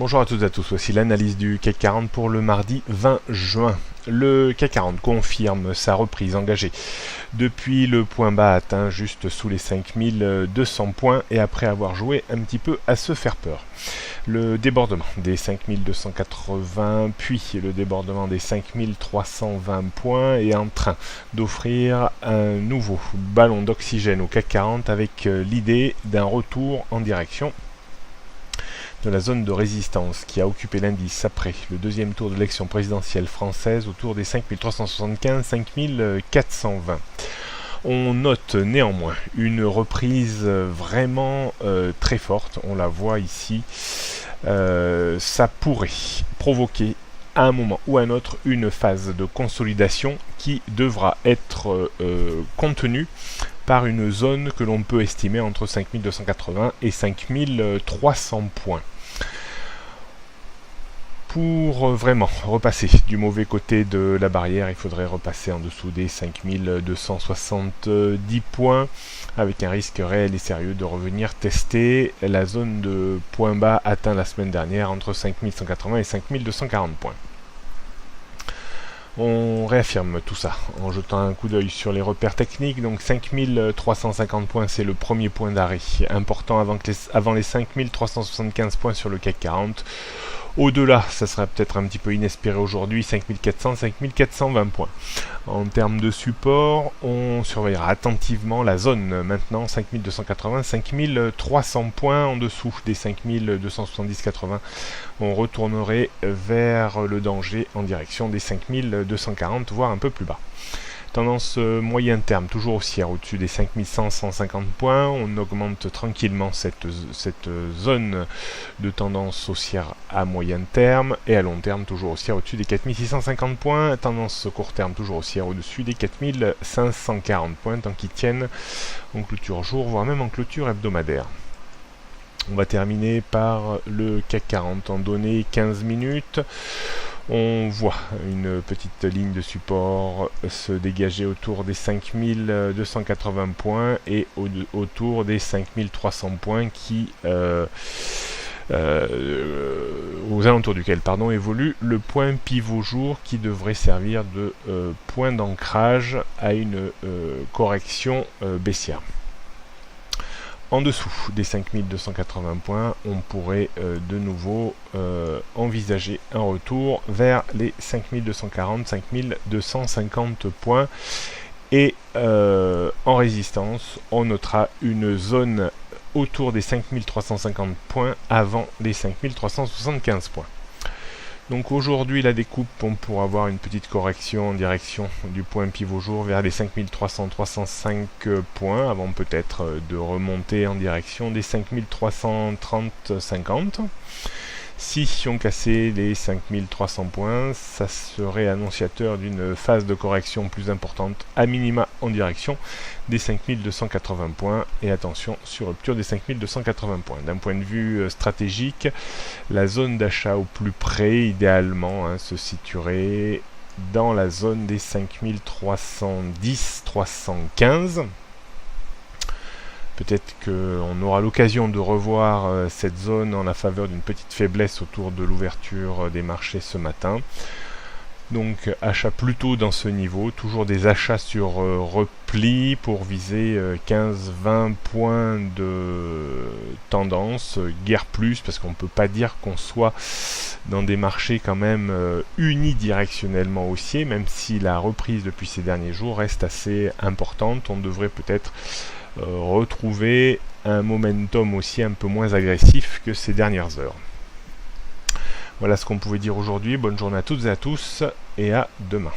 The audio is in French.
Bonjour à toutes et à tous, voici l'analyse du CAC 40 pour le mardi 20 juin. Le CAC 40 confirme sa reprise engagée depuis le point bas atteint juste sous les 5200 points et après avoir joué un petit peu à se faire peur. Le débordement des 5280 puis le débordement des 5320 points est en train d'offrir un nouveau ballon d'oxygène au CAC 40 avec l'idée d'un retour en direction de la zone de résistance qui a occupé l'indice après le deuxième tour de l'élection présidentielle française autour des 5375-5420. On note néanmoins une reprise vraiment très forte, on la voit ici. Ça pourrait provoquer à un moment ou à un autre une phase de consolidation qui devra être contenue par une zone que l'on peut estimer entre 5280 et 5300 points. Pour vraiment repasser du mauvais côté de la barrière, il faudrait repasser en dessous des 5270 points, avec un risque réel et sérieux de revenir tester la zone de point bas atteint la semaine dernière entre 5180 et 5240 points. On réaffirme tout ça en jetant un coup d'œil sur les repères techniques. Donc 5350 points, c'est le premier point d'arrêt important avant les 5375 points sur le CAC 40. Au-delà, ça sera peut-être un petit peu inespéré aujourd'hui, 5400, 5420 points. En termes de support, on surveillera attentivement la zone maintenant, 5280, 5300 points en dessous des 5270-80. On retournerait vers le danger en direction des 5240, voire un peu plus bas. Tendance moyen terme, toujours haussière au-dessus des 5100-150 points. On augmente tranquillement cette zone de tendance haussière à moyen terme. Et à long terme, toujours haussière au-dessus des 4650 points. Tendance court terme, toujours haussière au-dessus des 4540 points, tant qu'ils tiennent en clôture jour, voire même en clôture hebdomadaire. On va terminer par le CAC 40 en données 15 minutes. On voit une petite ligne de support se dégager autour des 5280 points et autour des 5300 points qui aux alentours duquel évolue le point pivot jour qui devrait servir de point d'ancrage à une correction baissière. En dessous des 5280 points, on pourrait de nouveau envisager un retour vers les 5240-5250 points. Et en résistance, on notera une zone autour des 5350 points avant les 5375 points. Donc aujourd'hui, la découpe, on pourra avoir une petite correction en direction du point pivot jour vers les 5300-305 points, avant peut-être de remonter en direction des 5330-50. Si on cassait les 5300 points, ça serait annonciateur d'une phase de correction plus importante, à minima en direction des 5280 points. Et attention sur rupture des 5280 points. D'un point de vue stratégique, la zone d'achat au plus près, idéalement, se situerait dans la zone des 5310-315. Peut-être qu'on aura l'occasion de revoir cette zone en la faveur d'une petite faiblesse autour de l'ouverture des marchés ce matin. Donc achat plutôt dans ce niveau, toujours des achats sur repli pour viser 15-20 points de tendance, guère plus, parce qu'on ne peut pas dire qu'on soit dans des marchés quand même unidirectionnellement haussiers, même si la reprise depuis ces derniers jours reste assez importante. On devrait peut-être retrouver un momentum aussi un peu moins agressif que ces dernières heures. Voilà ce qu'on pouvait dire aujourd'hui. Bonne journée à toutes et à tous et à demain.